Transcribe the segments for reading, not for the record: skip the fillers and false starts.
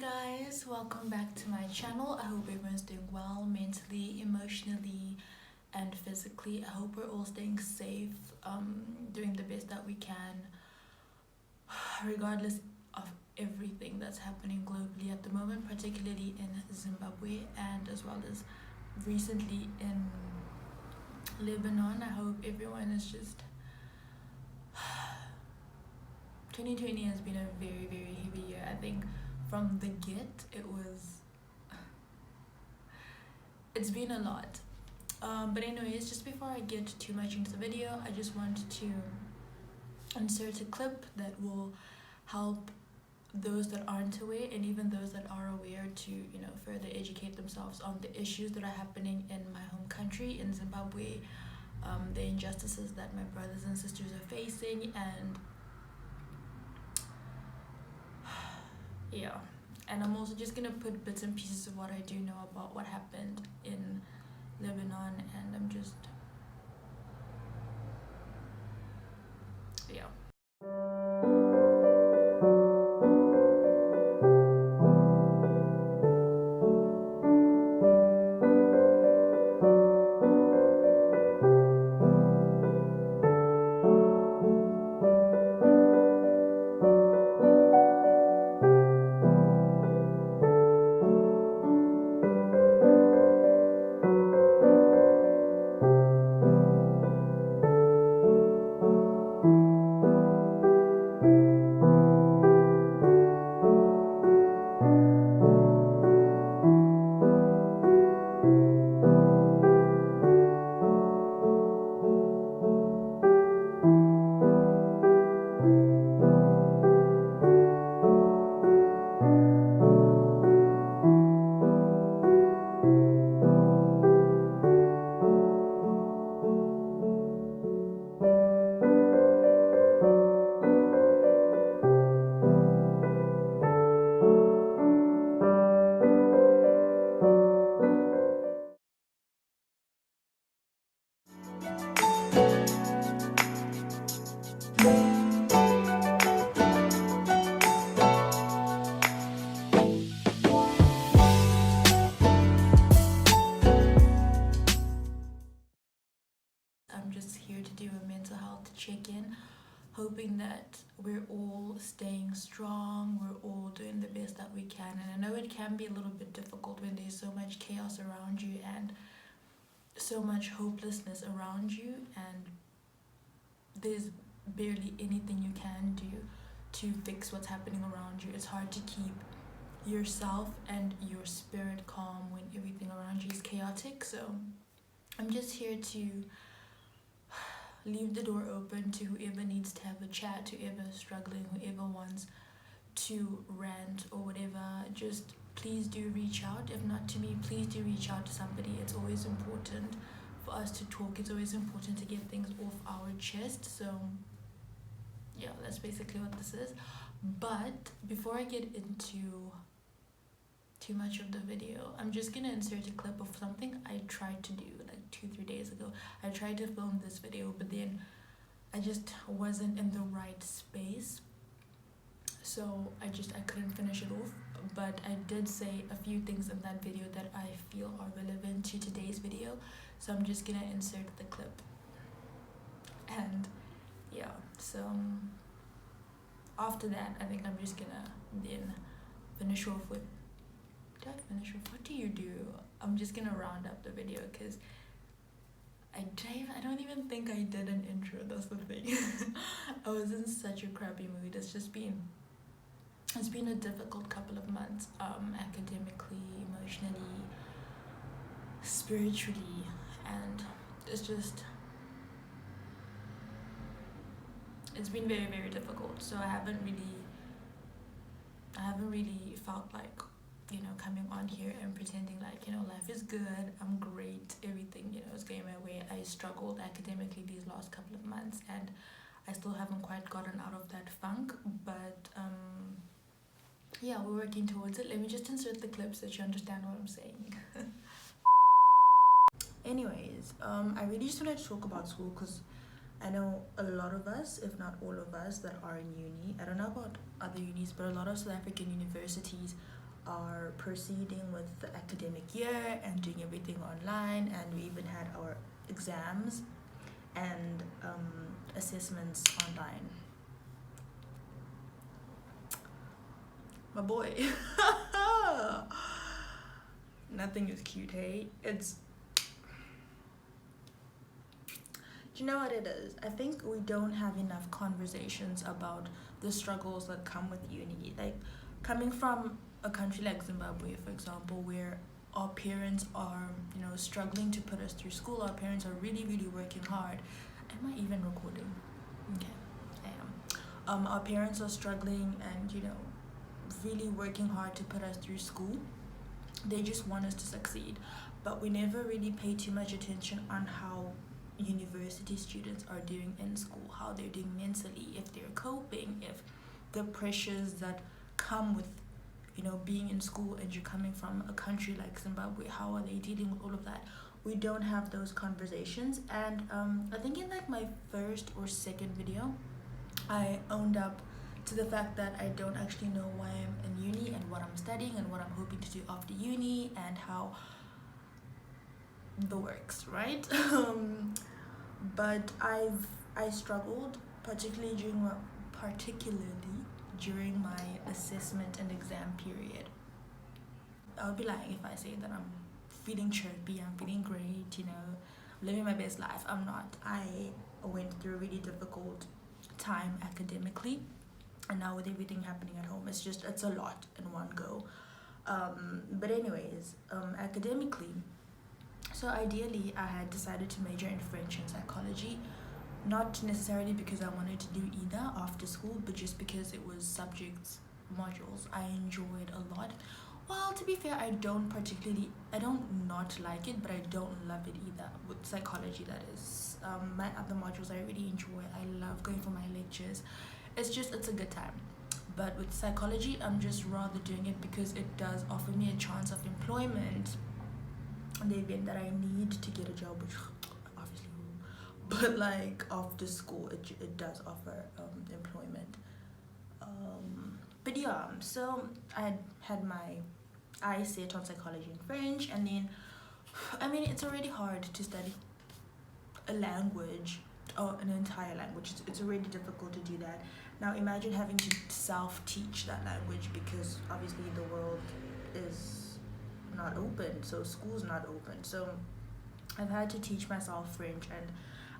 guys, welcome back to my channel. I hope everyone's doing well mentally, emotionally, and physically. I hope we're all staying safe, doing the best that we can, regardless of everything that's happening globally at the moment, particularly in Zimbabwe and as well as recently in Lebanon. I hope everyone is just 2020 has been a very, very heavy year. I think from the it's been a lot. But anyways, just before I get too much into the video, I just want to insert a clip that will help those that aren't aware and even those that are aware to, further educate themselves on the issues that are happening in my home country, in Zimbabwe, the injustices that my brothers and sisters are facing, and yeah. And I'm also just gonna put bits and pieces of what I do know about what happened in Lebanon, and I'm just, yeah. I'm just here to do a mental health check-in, hoping that we're all staying strong, we're all doing the best that we can. And I know it can be a little bit difficult when there's so much chaos around you and so much hopelessness around you, and there's barely anything you can do to fix what's happening around you. It's hard to keep yourself and your spirit calm when everything around you is chaotic. So I'm just here to leave the door open to whoever needs to have a chat, whoever's struggling, whoever wants to rant or whatever. Just please do reach out. If not to me, please do reach out to somebody. It's always important for us to talk. It's always important to get things off our chest. So yeah, that's basically what this is. But before I get into too much of the video, I'm just gonna insert a clip of something I tried to do like 2-3 days ago. I tried to film this video, but then I just wasn't in the right space, so I couldn't finish it off. But I did say a few things in that video that I feel are relevant to today's video, so I'm just gonna insert the clip. And yeah, so after that, I think I'm just gonna then finish off with what do you do? I'm just gonna round up the video because I don't even think I did an intro. That's the thing. I was in such a crappy mood. It's been a difficult couple of months, academically, emotionally, spiritually, and it's been very, very difficult. So I haven't really felt like, coming on here and pretending like, life is good, I'm great, everything, is going my way. I struggled academically these last couple of months, and I still haven't quite gotten out of that funk, but yeah, we're working towards it. Let me just insert the clip so that you understand what I'm saying. Anyways, I really just wanted to talk about school because I know a lot of us, if not all of us, that are in uni. I don't know about other unis, but a lot of South African universities are proceeding with the academic year and doing everything online, and we even had our exams and assessments online. My boy. Nothing is cute, hey? It's... Do you know what it is? I think we don't have enough conversations about the struggles that come with uni. Like, coming from a country like Zimbabwe, for example, where our parents are, you know, struggling to put us through school. Our parents are really, really working hard. Am I even recording? Okay, I am. Our parents are struggling and, you know, really working hard to put us through school. They just want us to succeed, but we never really pay too much attention on how university students are doing in school, how they're doing mentally, if they're coping, if the pressures that come with, you know, being in school and you're coming from a country like Zimbabwe, how are they dealing with all of that? We don't have those conversations. And I think in like my first or second video, I owned up to the fact that I don't actually know why I'm in uni and what I'm studying and what I'm hoping to do after uni and how the works, right? But I struggled particularly during my assessment and exam period. I would be lying if I say that I'm feeling chirpy, I'm feeling great, you know, living my best life. I'm not. I went through a really difficult time academically, and now with everything happening at home, it's a lot in one go. But anyways, academically, so ideally I had decided to major in French and psychology, not necessarily because I wanted to do either after school, but just because it was subjects, modules I enjoyed a lot. Well, to be fair, I don't not like it, but I don't love it either. With psychology, that is. My other modules I really enjoy. I love going for my lectures. It's a good time. But with psychology, I'm just rather doing it because it does offer me a chance of employment in the event that I need to get a job, which obviously will. But like after school, it does offer employment. But yeah, so I had my eyes set on psychology and French, and then, I mean, it's already hard to study a language or an entire language. It's already difficult to do that. Now imagine having to self-teach that language, because obviously the world is not open, so school's not open. So I've had to teach myself French, and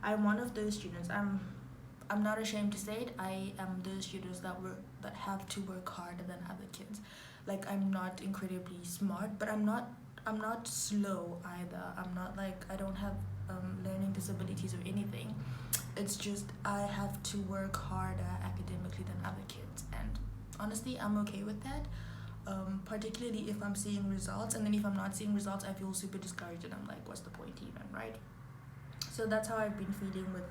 I'm one of those students. I'm not ashamed to say it. I am those students that have to work harder than other kids. Like, I'm not incredibly smart, but I'm not slow either. I'm not like, I don't have learning disabilities or anything. It's just I have to work harder academically than other kids, and honestly I'm okay with that. Particularly if I'm seeing results, and then if I'm not seeing results, I feel super discouraged and I'm like, what's the point even, right? So that's how I've been feeling with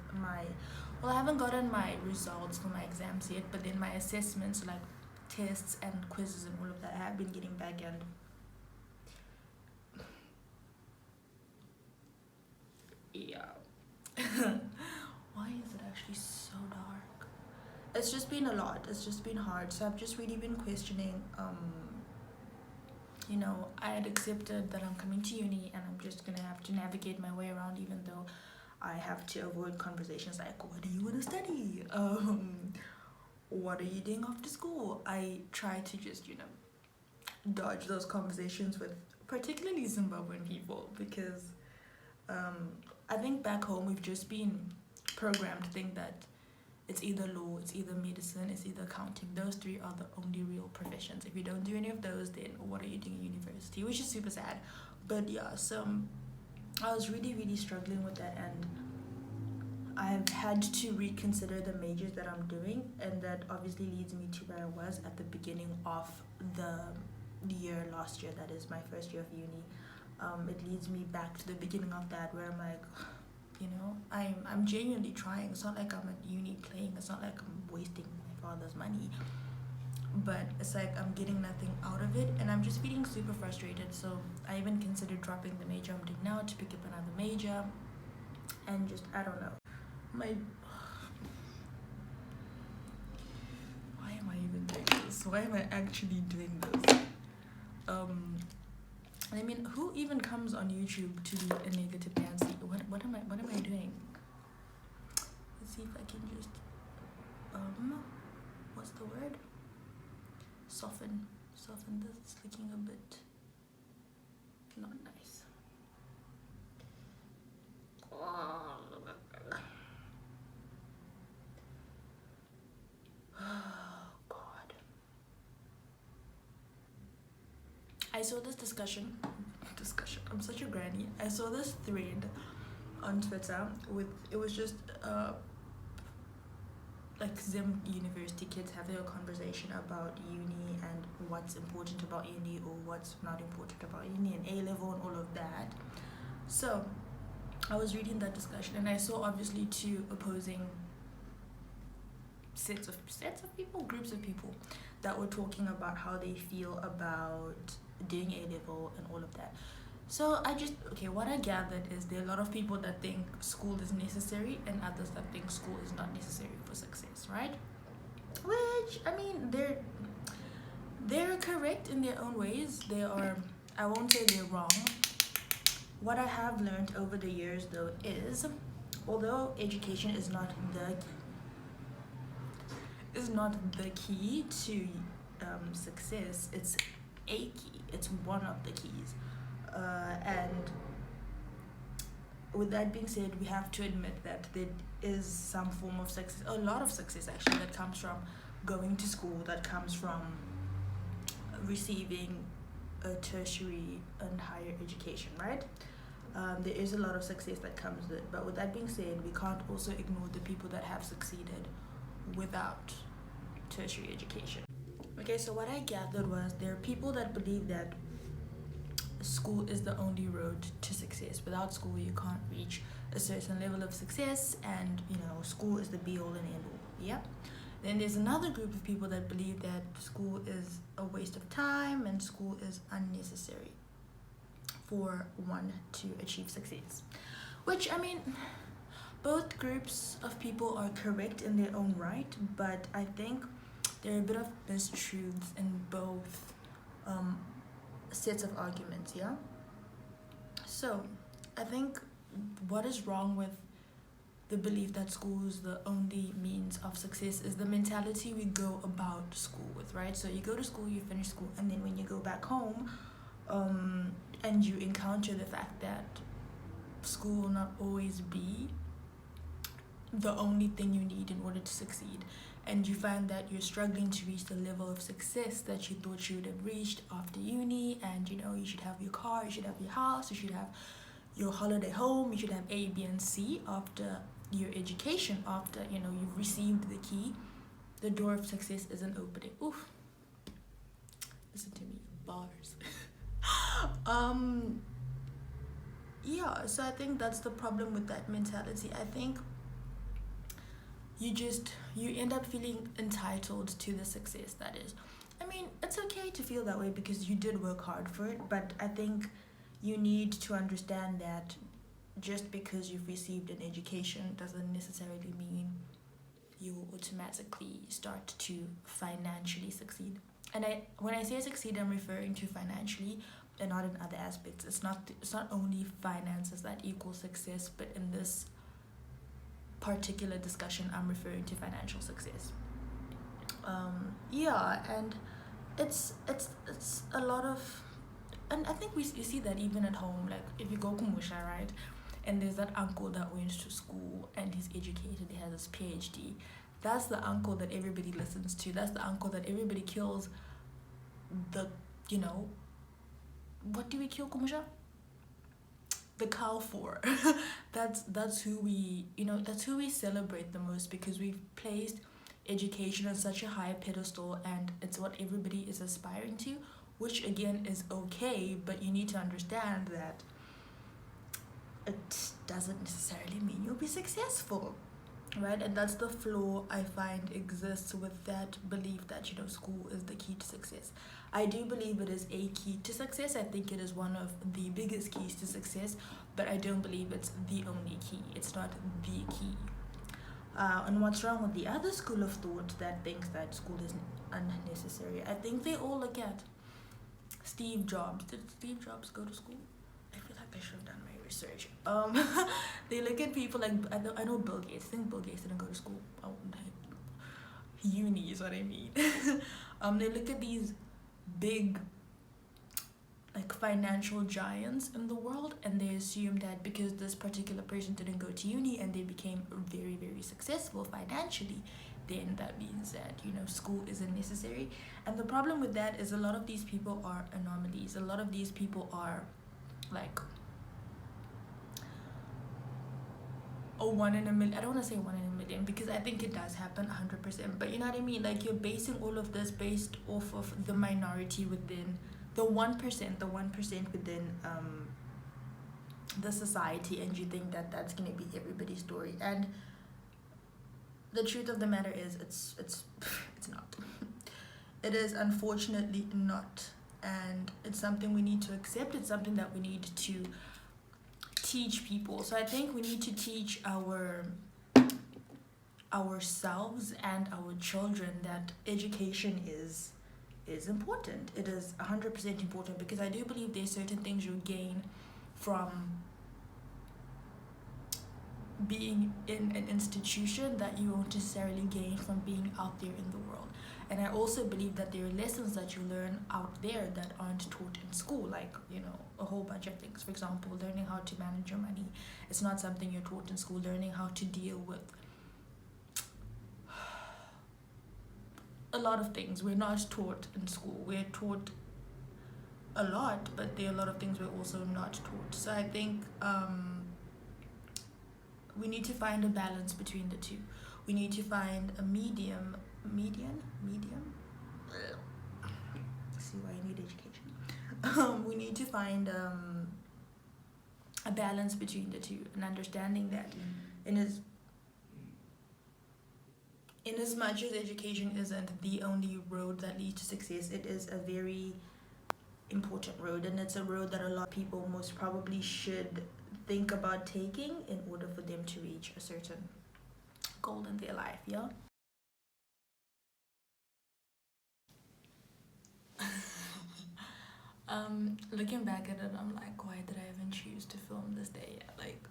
I haven't gotten my results for my exams yet, but then my assessments, like tests and quizzes and all of that, I have been getting back, and yeah. Why is it actually so dark? It's just been a lot. It's just been hard. So I've just really been questioning, you know, I had accepted that I'm coming to uni and I'm just gonna have to navigate my way around, even though I have to avoid conversations like, what do you want to study? What are you doing after school? I try to just, you know, dodge those conversations with particularly Zimbabwean people, because I think back home we've just been programmed to think that it's either law, it's either medicine, it's either accounting. Those three are the only real professions. If you don't do any of those, then what are you doing at university? Which is super sad. But yeah, so I was really, really struggling with that, and I've had to reconsider the majors that I'm doing, and that obviously leads me to where I was at the beginning of the year last year. That is my first year of uni. It leads me back to the beginning of that, where I'm like, you know, I'm genuinely trying. It's not like I'm at uni playing. It's not like I'm wasting my father's money, but it's like I'm getting nothing out of it, and I'm just feeling super frustrated. So I even considered dropping the major I'm doing now to pick up another major, and just, I don't know, why am I even doing this? Why am I actually doing this? I mean, who even comes on YouTube to be a negative Nancy? What am I doing? Let's see if I can just what's the word? Soften this. It's looking a bit not nice. Oh God. I saw this discussion. I'm such a granny. I saw this thread on Twitter it was just like Zim university kids having a conversation about uni and what's important about uni or what's not important about uni and A-level and all of that. So I was reading that discussion and I saw obviously two opposing sets of people, groups of people that were talking about how they feel about doing A-level and all of that. So what I gathered is there are a lot of people that think school is necessary and others that think school is not necessary for success, right? Which, I mean, they're correct in their own ways. I won't say they're wrong. What I have learned over the years though is, although education is not the key to success, it's a key. It's one of the keys. And with that being said, we have to admit that there is some form of success, a lot of success actually, that comes from going to school, that comes from receiving a tertiary and higher education, right? There is a lot of success that comes with it. But with that being said, we can't also ignore the people that have succeeded without tertiary education. Okay, so what I gathered was there are people that believe that school is the only road to success. Without school, you can't reach a certain level of success, and school is the be-all and end-all. Yeah. Then there's another group of people that believe that school is a waste of time and school is unnecessary for one to achieve success. Which, I mean, both groups of people are correct in their own right, but I think there are a bit of mistruths in both sets of arguments, yeah? So, I think what is wrong with the belief that school is the only means of success is the mentality we go about school with, right? So you go to school, you finish school, and then when you go back home, and you encounter the fact that school will not always be the only thing you need in order to succeed, and you find that you're struggling to reach the level of success that you thought you would have reached after uni, and you should have your car, you should have your house, you should have your holiday home, you should have A, B, and C after your education, after you've received the key, the door of success isn't opening. Oof, listen to me, bars. Yeah, so I think that's the problem with that mentality. I think you end up feeling entitled to the success that is. I mean, it's okay to feel that way because you did work hard for it, but I think you need to understand that just because you've received an education doesn't necessarily mean you will automatically start to financially succeed. And when I say succeed, I'm referring to financially and not in other aspects. It's not only finances that equal success, but in this particular discussion, I'm referring to financial success. Yeah, and it's a lot of, and I think you see that even at home. Like if you go Kumusha, right, and there's that uncle that went to school and he's educated, he has his PhD. That's the uncle that everybody listens to. That's the uncle that everybody kills. What do we kill Kumusha? The cow for. that's who we celebrate the most, because we've placed education on such a high pedestal and it's what everybody is aspiring to, which again is okay, but you need to understand that it doesn't necessarily mean you'll be successful, right? And that's the flaw I find exists with that belief that school is the key to success. I do believe it is a key to success. I think it is one of the biggest keys to success, but I don't believe it's the only key. It's not the key. And what's wrong with the other school of thought that thinks that school is unnecessary? I think they all look at Steve Jobs. Did Steve Jobs go to school? I feel like I should have done my research. They look at people like, I know Bill Gates. I think Bill Gates didn't go to school. Oh, uni is what I mean. They look at these big, like, financial giants in the world, and they assume that because this particular person didn't go to uni and they became very, very successful financially, then that means that, you know, school isn't necessary. And the problem with that is a lot of these people are anomalies. A lot of these people are like a 1 in a million. I don't want to say 1 in a million because I think it does happen 100%, but you know what I mean, like, you're basing all of this based off of the minority within the 1% within the society, and you think that that's going to be everybody's story. And the truth of the matter is it's not. It is unfortunately not, and it's something we need to accept. It's something that we need to teach people. So I think we need to teach ourselves and our children that education is important. It is 100% important, because I do believe there's certain things you gain from being in an institution that you won't necessarily gain from being out there in the world. And I also believe that there are lessons that you learn out there that aren't taught in school, like, you know, a whole bunch of things. For example, learning how to manage your money. It's not something you're taught in school. Learning how to deal with a lot of things we're not taught in school. We're taught a lot, but there are a lot of things we're also not taught. So I think we need to find a balance between the two. We need to find a medium. See why I need education. We need to find a balance between the two, and understanding that in as much as education isn't the only road that leads to success, it is a very important road, and it's a road that a lot of people most probably should think about taking in order for them to reach a certain goal in their life. Yeah. Looking back at it, I'm like, why did I even choose to film this day? Like,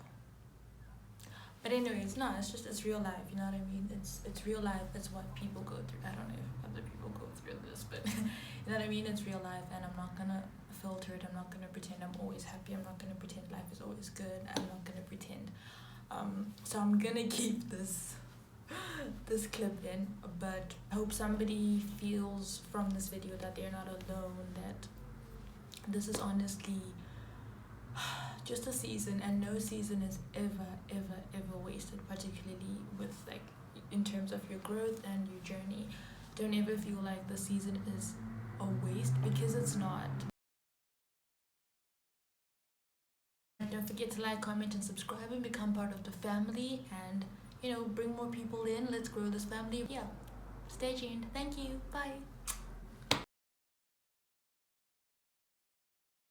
but anyways, no, it's real life, you know what I mean? It's real life. It's what people go through. I don't know if other people go through this, but you know what I mean? It's real life, and I'm not gonna filter it. I'm not gonna pretend I'm always happy. I'm not gonna pretend life is always good. I'm not gonna pretend. So I'm gonna keep this clip in, but I hope somebody feels from this video that they're not alone, that this is honestly just a season, and no season is ever wasted, particularly with, like, in terms of your growth and your journey. Don't ever feel like the season is a waste, because it's not. Don't forget to like, comment, and subscribe, and become part of the family, and, you know, bring more people in. Let's grow this family. Yeah, stay tuned. Thank you. Bye.